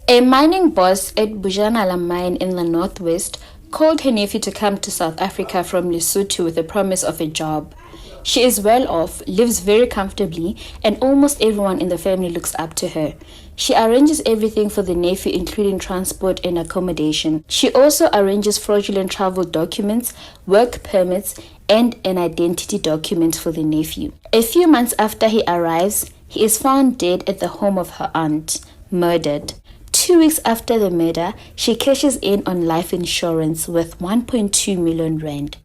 A mining boss at Bujanala mine in the northwest called her nephew to come to South Africa from Lesotho with the promise of a job. She is well off, lives very comfortably, and almost everyone in the family looks up to her. She arranges everything for the nephew, including transport and accommodation. She also arranges fraudulent travel documents, work permits, and an identity document for the nephew. A few months after he arrives, he is found dead at the home of her aunt, murdered. 2 weeks after the murder, she cashes in on life insurance with 1.2 million rand.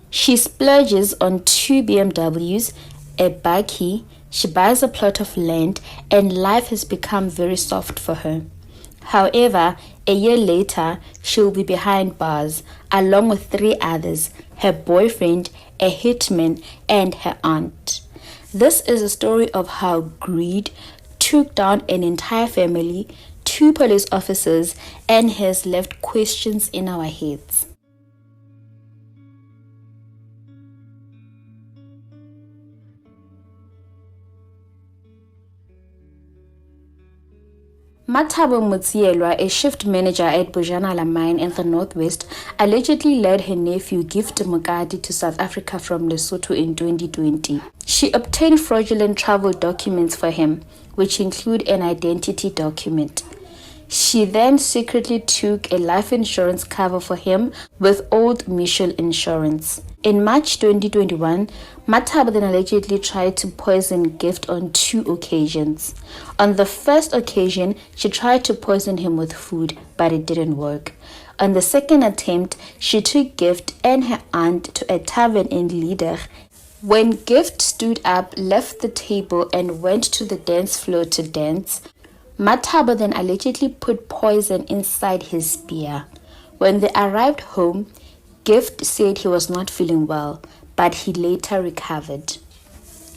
She splurges on 2 BMWs, a bakkie, she buys a plot of land, and life has become very soft for her. However, a year later, she will be behind bars, along with 3 others, her boyfriend, a hitman, and her aunt. This is a story of how greed took down an entire family, 2 police officers, and has left questions in our heads. Mathabo Motsielwa, a shift manager at Bujanala mine in the northwest, allegedly led her nephew Gift Mokadi to South Africa from Lesotho in 2020. She obtained fraudulent travel documents for him, which include an identity document. She then secretly took a life insurance cover for him with Old Mutual Insurance. In March 2021, Mathabo then allegedly tried to poison Gift on 2 occasions. On the first occasion, she tried to poison him with food, but it didn't work. On the second attempt, she took Gift and her aunt to a tavern in Lieder. When Gift stood up, left the table, and went to the dance floor to dance, Mathabo then allegedly put poison inside his beer. When they arrived home, Gift said he was not feeling well, but he later recovered.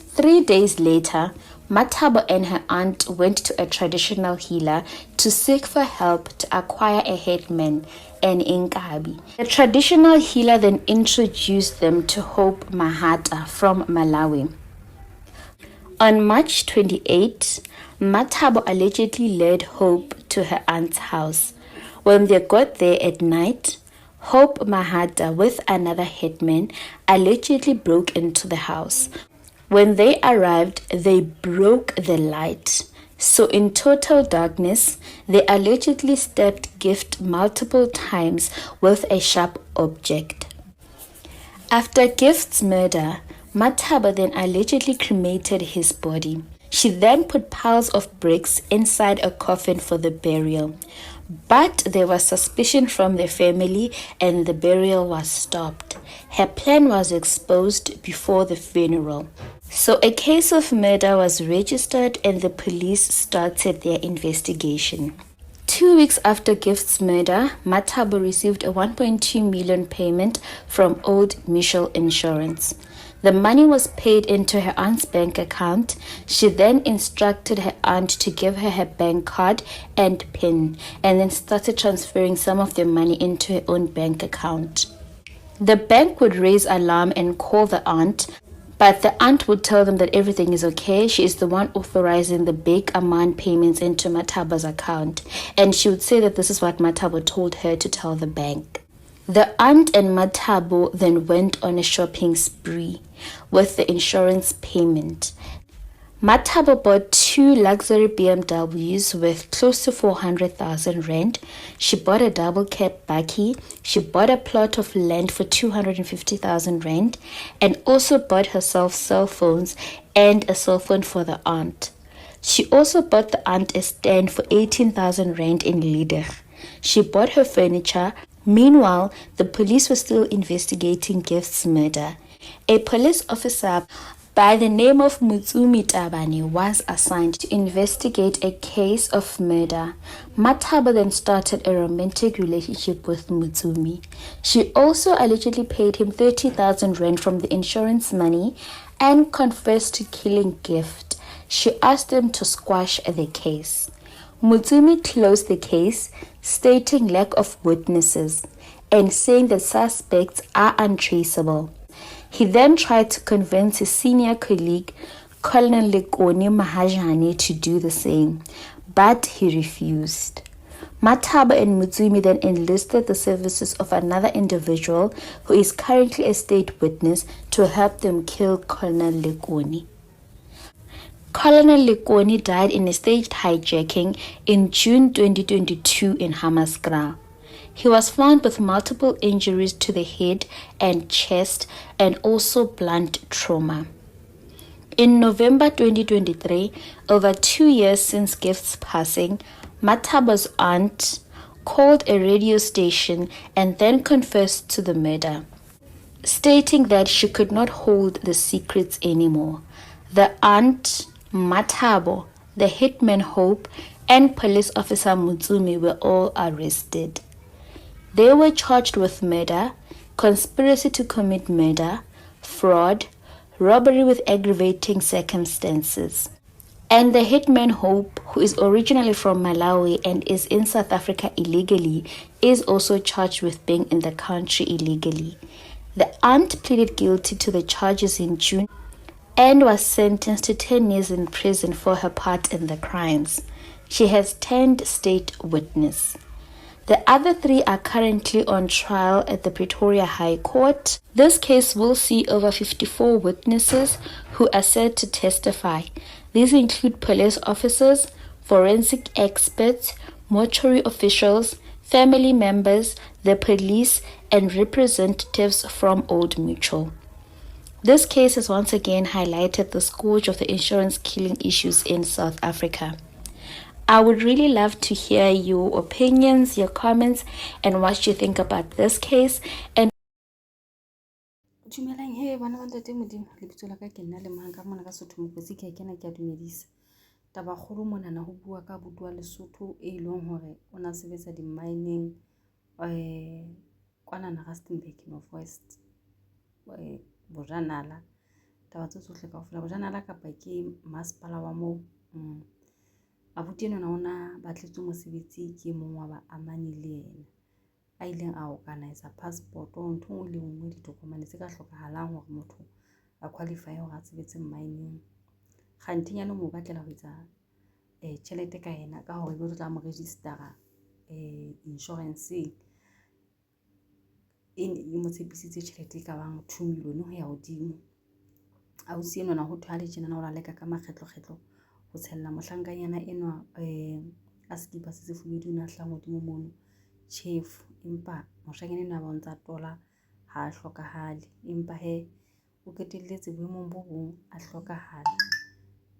3 days later, Mathabo and her aunt went to a traditional healer to seek for help to acquire a headman, an inkabi. The traditional healer then introduced them to Hope Mahata from Malawi. On March 28, Mathabo allegedly led Hope to her aunt's house. When they got there at night, Hope Mahata with another hitman allegedly broke into the house. When they arrived, they broke the light. So in total darkness, they allegedly stabbed Gift multiple times with a sharp object. After Gift's murder, Mathabo then allegedly cremated his body. She then put piles of bricks inside a coffin for the burial. But there was suspicion from the family and the burial was stopped. Her plan was exposed before the funeral. So a case of murder was registered and the police started their investigation. 2 weeks after Gift's murder, Mathabo received a 1.2 million payment from Old Mutual Insurance. The money was paid into her aunt's bank account. She then instructed her aunt to give her her bank card and PIN, and then started transferring some of the money into her own bank account. The bank would raise alarm and call the aunt, but the aunt would tell them that everything is okay. She is the one authorizing the big amount payments into Mathabo's account, and she would say that this is what Mathabo told her to tell the bank. The aunt and Mathabo then went on a shopping spree with the insurance payment. Mathabo bought 2 luxury BMWs with close to 400,000 rand. She bought a double cab bakkie. She bought a plot of land for 250,000 rand and also bought herself cell phones and a cell phone for the aunt. She also bought the aunt a stand for 18,000 rand in Lieder. She bought her furniture. Meanwhile, the police were still investigating Gift's murder. A police officer by the name of Mutsumi Tabane was assigned to investigate a case of murder. Mathabo then started a romantic relationship with Mutsumi. She also allegedly paid him 30,000 rand from the insurance money and confessed to killing Gift. She asked him to squash the case. Mutsumi closed the case, stating lack of witnesses and saying that suspects are untraceable. He then tried to convince his senior colleague, Colonel Lekoni Mahajani, to do the same, but he refused. Mathaba and Mutsumi then enlisted the services of another individual who is currently a state witness to help them kill Colonel Lekoni. Colonel Lekoni died in a staged hijacking in June 2022 in Hammanskraal. He was found with multiple injuries to the head and chest and also blunt trauma. In November 2023, over 2 years since Gift's passing, Mathaba's aunt called a radio station and then confessed to the murder, stating that she could not hold the secrets anymore. The aunt, Mathabo, the hitman Hope, and police officer Mutsumi were all arrested. They were charged with murder, conspiracy to commit murder, fraud, robbery with aggravating circumstances. And the hitman Hope, who is originally from Malawi and is in South Africa illegally, is also charged with being in the country illegally. The aunt pleaded guilty to the charges in June and was sentenced to 10 years in prison for her part in the crimes. She has turned state witness. The other 3 are currently on trial at the Pretoria High Court. This case will see over 54 witnesses who are set to testify. These include police officers, forensic experts, mortuary officials, family members, the police, and representatives from Old Mutual. This case has once again highlighted the scourge of the insurance killing issues in South Africa. I would really love to hear your opinions, your comments, and what you think about this case. And Dumelang he bana ba ntate modimo lebitso la ka ke nna le mahanga mona ka Sotho mokotsi ke kena ke a dumedisa. Taba kgolo mona na ho bua ka butua Lesotho e leng hore ona sebetsa di mining kwana na Rustunberg Northwest Bojanala. Taba tse tsohle kaofela Bojanala kapa ke masepala wa moo. Abuti enwa ona batletse mosebetsi ke mong wa ba amane le yena. A ileng a organize passport ntho ngwe le ngwe ditokomane tse ka hlokahalang hore motho a qualify hore a sebetse mining. Kgantinyane mo batlela ho etsa tjhelete ka yena ka hore o tla mo registera insurance e mo tshepisitse tjhelete ka bang 2 million ho ya hodimo. A o sieno na ho thwa le tjena na o la leka ka makgetlo ho tshella mohlankanyana enwa a skipa se fubedu na hlang hodimo mono chef empa moshanyana enwa ba ntsa tola ha hlokahale empa he o ketelletse boemong bo bong a hlokahala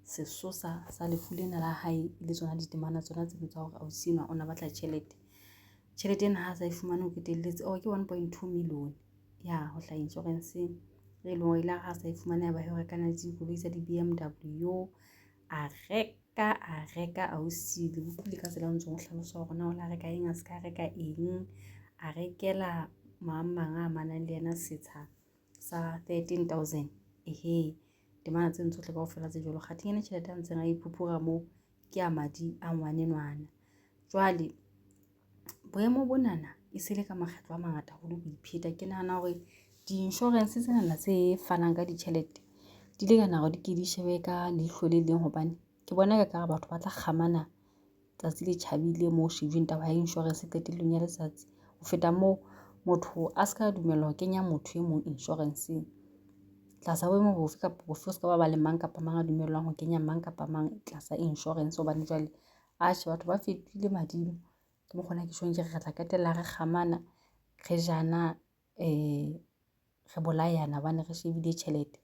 sesosa sa lefu lena la hae le tsona ditemana tsona tse tsa hore ausi enwa ona batla tjhelete ena ha sa e fumana o ketelletse ke 1.2 million ya ho hla insurance re lo ile ha sa e fumana ba ho reka na dikoloi tsa di BMW a reka ausi le bopile ka tsela ntse o hlalosa hore na o la reka eng a ska reka eng a rekela mamang a manang le yena setsha sa 13,000 temana tse ntsohle kaofela tse jolo kgathinyane tjhelete a ntseng a iphupura mo ke a madi a ngwanenwana. Jwale boemo bonana e sele ka makgetlo a mangata ho lo ipheta ke nahana hore di-insurance tsena tse fanang ka ditjhelete di le kana hore di shebe ka leihlo le leng hobane ke bona ka batho ba tla kgamana tsatsi le tjhabile mo shejeng taba ya insurance qetellong ya letsatsi ho feta mo motho a ska dumela ho kenya motho e mong insurance tlasa boemo bofe kapa bofe o ska ba le mang kapa mang a dumellang ho kenya mang kapa mang tlasa insurance hobane jwale batho ba fetile madimo ke mo khona ke shweng ke re tla qetella re kgamana re jana re bolayana bane re shebile tjhelete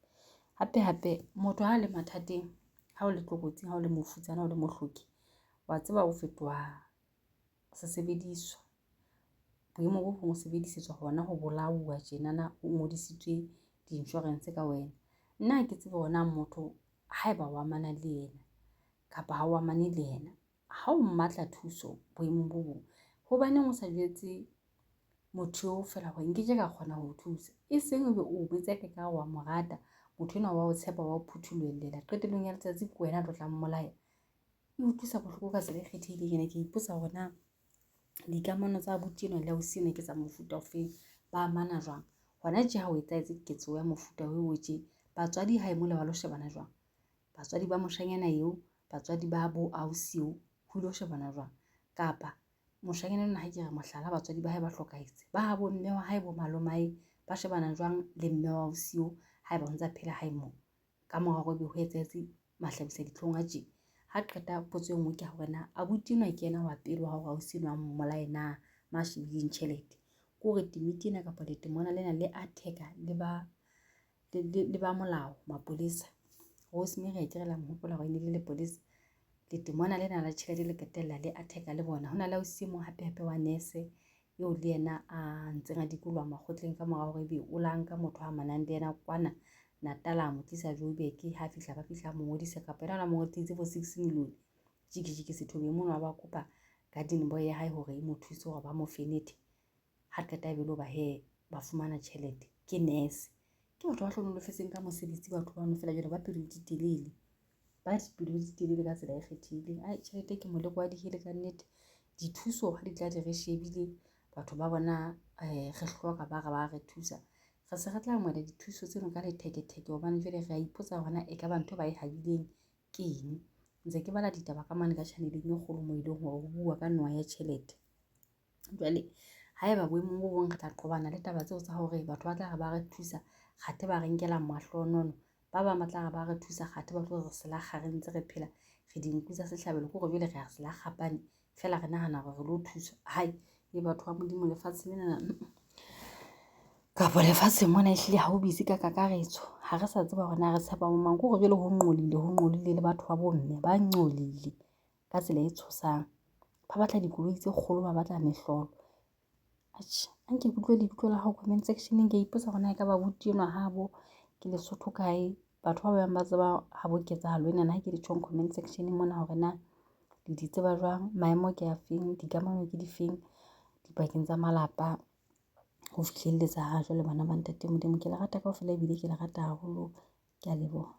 hape motho ha le mathateng ha o le tlokotsi ha o le mofutsana o le mohloki wa tseba o fetwa sesebediswa boemo bo bong sebedisetswa hona ho bolauwa tjena na o ngodisitswe di-insurance ka wena. Nna ke tseba hona motho haeba wa mana le yena kapa ha wa mane le yena ha o mmatla thuso boemong bo bong hobaneng o sa jetse motho o fela ho nke ka kgona ho thusa e seng o be o betsa ka wa morata motho enwa wa o tshepa wa o phuthulela qetellong ya letsatsi ke wena tlo tla mmolaya e utlwisa bohloko ka tsela e kgethehileng. Ke ipotsa hona dikamano tsa abuti enwa le ausi ene ke tsa mofuta ofeng ba amana jwang hona tje ha o etsahetse ketso ya mofuta o tje batswadi ha e mole ba lo shebana jwang batswadi ba moshanyana eo batswadi ba bo ausi ho lo shebana jwang kapa moshanyana nna ha ke re mohlala batswadi ba hae ba hlokahetse ba habo mme wa hae bo malomae ba shebana jwang le mme wa Osio ha eba ntse phela hae mo ka mora go be ho etsetse mahlabisa ditlhong a tje ha qeta potso engwe ke hore na abuti nwa ke yena wa pele wa hore Osio nwa mmolae na mashibileng tjhelete ko re timiti ena kapa le temona lena le atheka le ba molao mapolesa Rosemary ke re la mhopola go ile le polisi le temona lena la tjhelete le ketella le atheka le bona hona la Osio mo hape wa nese yo le yena a ntseng a dikolwa makgotleng ka mora hore be o la nka motho a manang le yena kwana Natala mo tlisa Joburg ha fihla ba fihla mo ngodisa kapa yena mo ngotitse for 6 million jiki sethobe mona ba kopa garden boy ya hae hore mo thuse hore ba mo fenete ha qeta be lo ba he ba fumana tjhelete ke nurse ke batho ba hlonolofetseng ka mosebetsi batho ba no fela jwale ba pelo di telele ba dipelo di telele ka tsela e kgethileng ai tjhelete ke mo le kwa di hele ka nnete dithuso ha di tla di re shebile batho ba bona re hloka ba re thusa re se re tla mo le dithuso tseno ka letheketheke hobane jwale re a ipotsa hona e ka ba ntho ba e habileng ke eng ntse ke bala ditaba ka mane ka channel-eng e kgolo mo ile hore ho bua ka noa ya tjhelete jwale ha eba boemong bo bong re tla qobana le taba tseo tsa hore batho ba tla re ba re thusa kgathe ba re nkela mahlonono ba ba matla ba re thusa kgathe ba tlo re sela gare ntse re phela re dinku tsa sehlabelo go jwale re a sela gapane fela re nahana gore re lo thusa hai e batho ba modimo lefatshe lena kapa lefatshe mona ehlile ha o bitse ka kakaretso ha re sa tseba hore na re tshepa mo mang go jwale ho nqolile le batho ba bomme ba nqolile ka tsela e tshosang ba batla dikoloi tse kgolo ba batla mehlolo anke kutlwe le ha comment section ke ipotsa hona e ka ba buti enwa habo ke Lesotho kae batho ba bang ba tseba ha bo ketsahalo ena na ke di tjong comment section mona hore na le di tseba jwang maemo ke a feng dikamano ke di feng dipakeng tsa malapa ho fihlelletsa ha jwale bana ba ntate modimo ke la rata kaofela ebile ke la rata haholo ke a leboha.